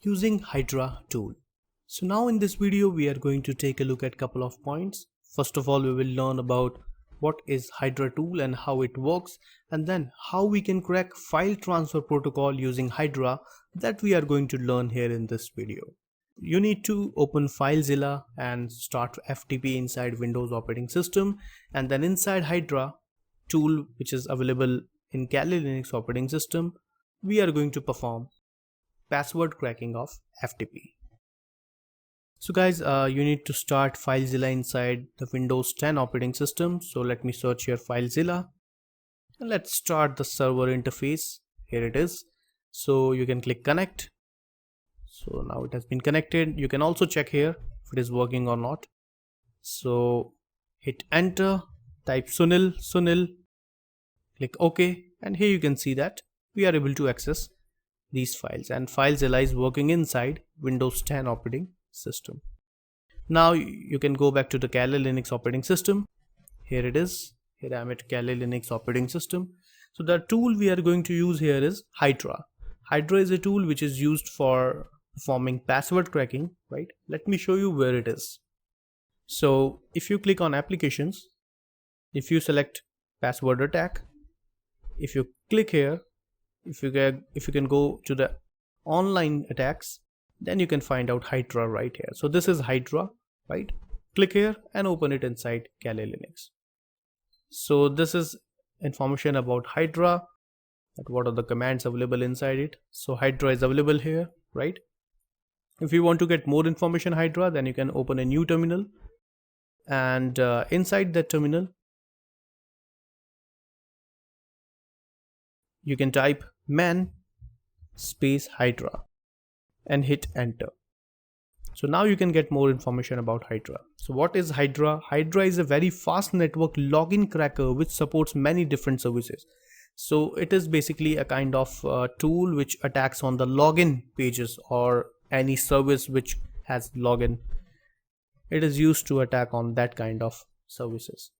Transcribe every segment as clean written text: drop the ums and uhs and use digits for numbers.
using Hydra tool. So now in this video we are going to take a look at couple of points. First of all, we will learn about what is Hydra tool and how it works, and then how we can crack file transfer protocol using Hydra that we are going to learn here in this video. You need to open FileZilla and start FTP inside Windows operating system, and then inside Hydra tool, which is available in Kali Linux operating system, we are going to perform password cracking of FTP. So guys, you need to start FileZilla inside the Windows 10 operating system. So let me search here FileZilla and let's start the server interface. Here it is. So you can click connect. So now it has been connected. You can also check here if it is working or not. So hit enter, type Sunil, click OK, and here you can see that we are able to access these files, and FileZilla is working inside Windows 10 operating system. Now you can go back to the Kali Linux operating system. Here it is. Here I am at Kali Linux operating system. So the tool we are going to use here is Hydra. Hydra is a tool which is used for performing password cracking, right? Let me show you where it is. So if you click on applications, if you select password attack, if you click here, if you can go to the online attacks, then you can find out Hydra right here. So this is Hydra, right? Click here and open it inside Kali Linux. So this is information about Hydra, that what are the commands available inside it. So Hydra is available here, right? If you want to get more information Hydra, then you can open a new terminal, and inside that terminal you can type man space Hydra and hit enter. So now you can get more information about Hydra. So what is Hydra? Hydra is a very fast network login cracker which supports many different services. So it is basically a kind of tool which attacks on the login pages or any service which has login. It is used to attack on that kind of services,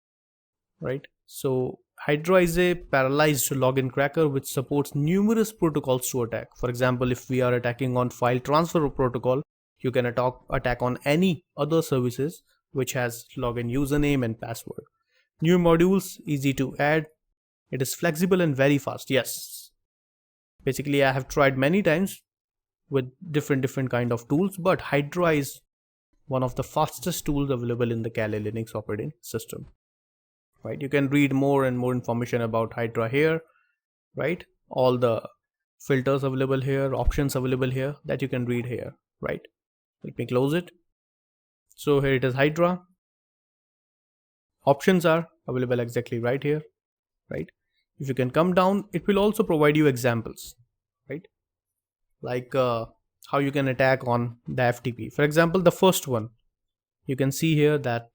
right? So Hydra is a parallelized login cracker which supports numerous protocols to attack. For example, if we are attacking on file transfer protocol, you can attack on any other services which has login username and password. New modules, easy to add. It is flexible and very fast. Yes, basically I have tried many times with different kind of tools, but Hydra is one of the fastest tools available in the Kali Linux operating system. Right, you can read more and more information about Hydra here, right? All the filters available here, options available here that you can read here, right? Let me close it. So here it is, Hydra. Options are available exactly right here, right? If you can come down, it will also provide you examples, right? Like how you can attack on the FTP. For example, the first one, you can see here that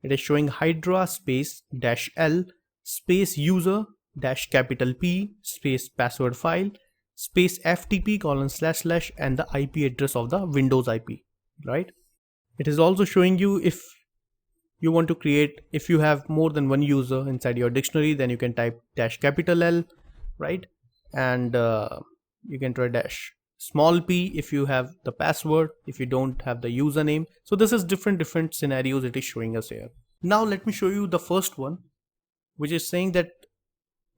it is showing Hydra space -L space user -capital P space password file space FTP : / and the IP address of the Windows IP, right? It is also showing you if you want to create, if you have more than one user inside your dictionary, then you can type -L, right? And you can try -p if you have the password, if you don't have the username. So this is different scenarios it is showing us here. Now let me show you the first one, which is saying that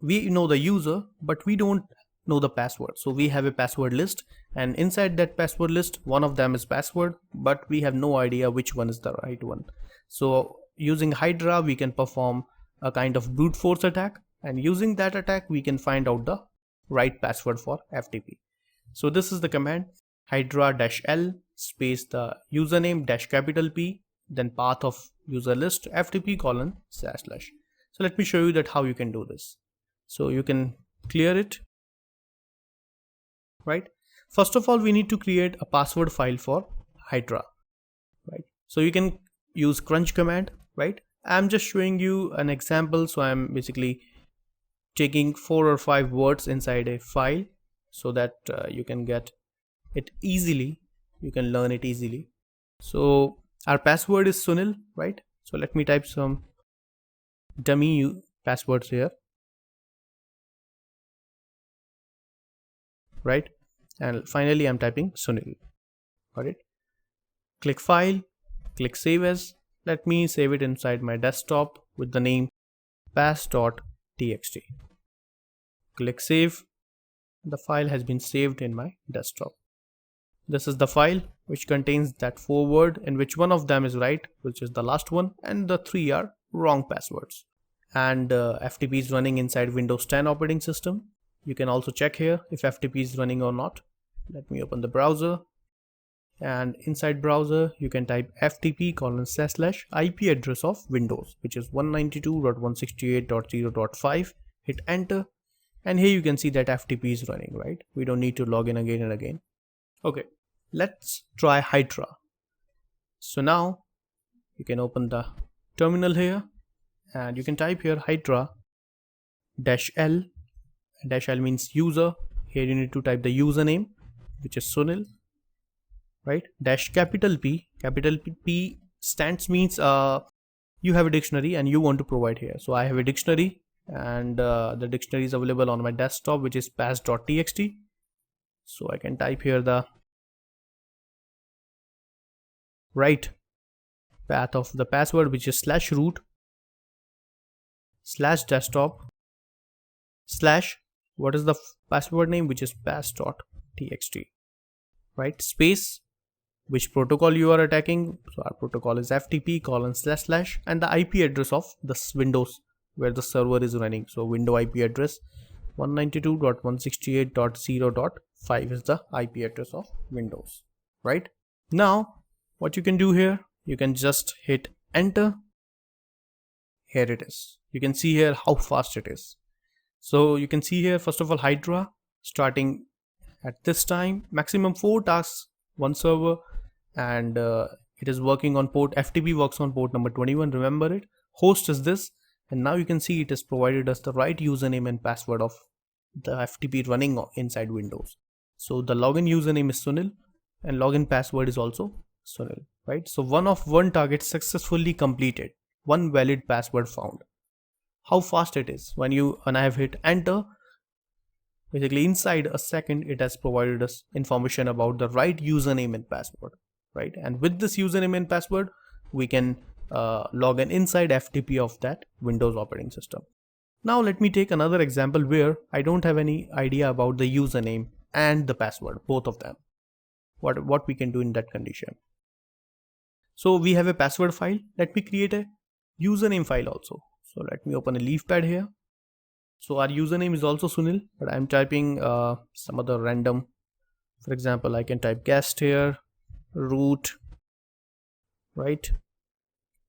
we know the user but we don't know the password. So we have a password list, and inside that password list one of them is password, but we have no idea which one is the right one. So using Hydra we can perform a kind of brute force attack, and using that attack we can find out the right password for FTP. So this is the command, Hydra -L space the username -capital P, then path of user list FTP : //. So let me show you that how you can do this. So you can clear it, right? First of all, we need to create a password file for Hydra, right? So you can use crunch command, right? I'm just showing you an example. So I'm basically taking 4 or 5 words inside a file so that you can get it easily, you can learn it easily. So our password is Sunil, right? So let me type some dummy passwords here, right? and finally I'm typing Sunil. Got it? Click file, click save as. Let me save it inside my desktop with the name pass.txt. Click save. The file has been saved in my desktop. This is the file which contains that 4 words in which one of them is right, which is the last one, and the 3 are wrong passwords. And FTP is running inside Windows 10 operating system. You can also check here if FTP is running or not. Let me open the browser, and inside browser you can type ftp:// IP address of Windows, which is 192.168.0.5. Hit enter, and here you can see that FTP is running, right? We don't need to log in again and again. Okay, let's try Hydra. So now you can open the terminal here, and you can type here Hydra -l. -l means user. Here you need to type the username, which is Sunil, right? Capital P stands means you have a dictionary and you want to provide here. So I have a dictionary, and the dictionary is available on my desktop, which is pass.txt. So I can type here the right path of the password, which is /root /desktop / what is the password name, which is pass.txt, right? Space, which protocol you are attacking. So our protocol is ftp:// and the IP address of this Windows where the server is running. So window IP address 192.168.0.5 is the IP address of Windows, right? Now what you can do here, you can just hit enter. Here it is. You can see here how fast it is. So you can see here, first of all, Hydra starting at this time, maximum 4 tasks, 1 server, and it is working on port, FTP works on port number 21, remember it. Host is this, and now you can see it has provided us the right username and password of the FTP running inside Windows. So the login username is Sunil, and login password is also Sunil, right? So 1 of 1 target successfully completed, 1 valid password found. How fast it is. When I have hit enter, basically inside a second it has provided us information about the right username and password, right? And with this username and password we can log in inside FTP of that Windows operating system. Now let me take another example where I don't have any idea about the username and the password, both of them. What we can do in that condition. So we have a password file. Let me create a username file also. So let me open a leaf pad here. So our username is also Sunil, but I'm typing some other random. For example, I can type guest here, root, right,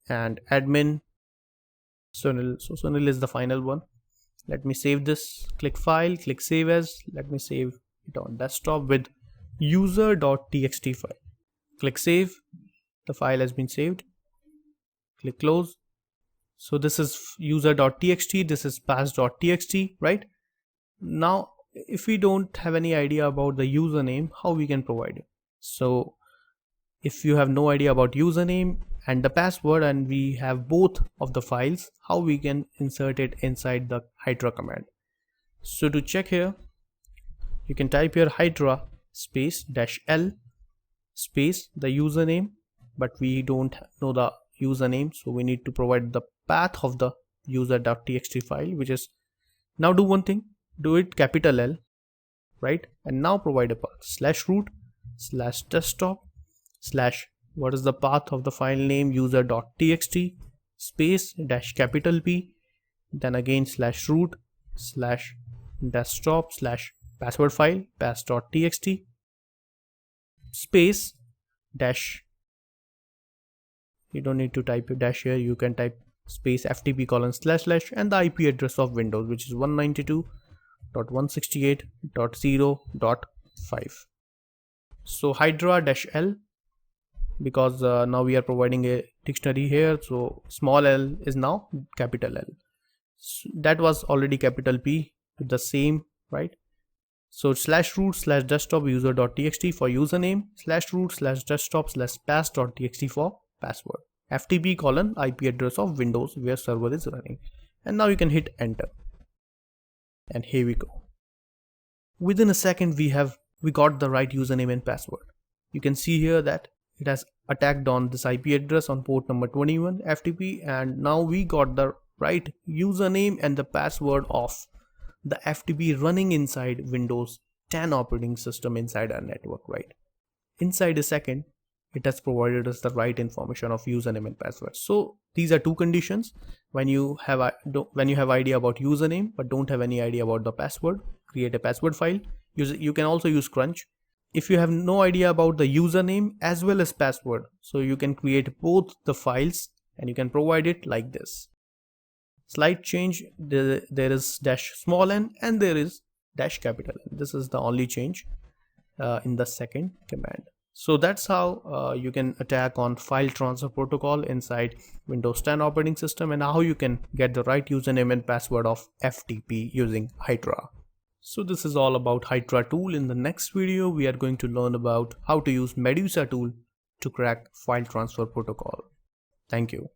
and admin Sunil. So Sunil is the final one. Let me save this. Click file, click save as. Let me save it on desktop with user.txt file. Click save. The file has been saved. Click close. So this is user.txt, this is pass.txt, right? Now if we don't have any idea about the username, how we can provide it? So if you have no idea about username and the password, and we have both of the files, how we can insert it inside the Hydra command? So to check here, you can type here Hydra space -l space the username, but we don't know the username, so we need to provide the path of the user.txt file, which is, now do one thing, do it capital L, right? And now provide a path /root /desktop / what is the path of the file name, user.txt space -P, then again /root /desktop /password file pass.txt space dash. You don't need to type a dash here, you can type space ftp:// and the IP address of Windows, which is 192.168.0.5. So Hydra -l, because now we are providing a dictionary here, so small l is now capital L. So that was already capital P with the same, right? So /root /desktop user.txt for username, /root /desktop /pass.txt for password, ftp: IP address of Windows where server is running. And now you can hit enter, and here we go. Within a second we have we got the right username and password. You can see here that it has attacked on this IP address on port number 21 FTP, and now we got the right username and the password of the FTP running inside Windows 10 operating system inside our network, right? Inside a second, it has provided us the right information of username and password. So these are two conditions. When you have idea about username but don't have any idea about the password, create a password file. You can also use Crunch. If you have no idea about the username as well as password, so you can create both the files and you can provide it like this. Slight change, there is dash small n and there is dash capital N. This is the only change in the second command. So that's how you can attack on file transfer protocol inside Windows 10 operating system, and how you can get the right username and password of FTP using Hydra. So this is all about Hydra tool. In the next video, we are going to learn about how to use Medusa tool to crack file transfer protocol. Thank you.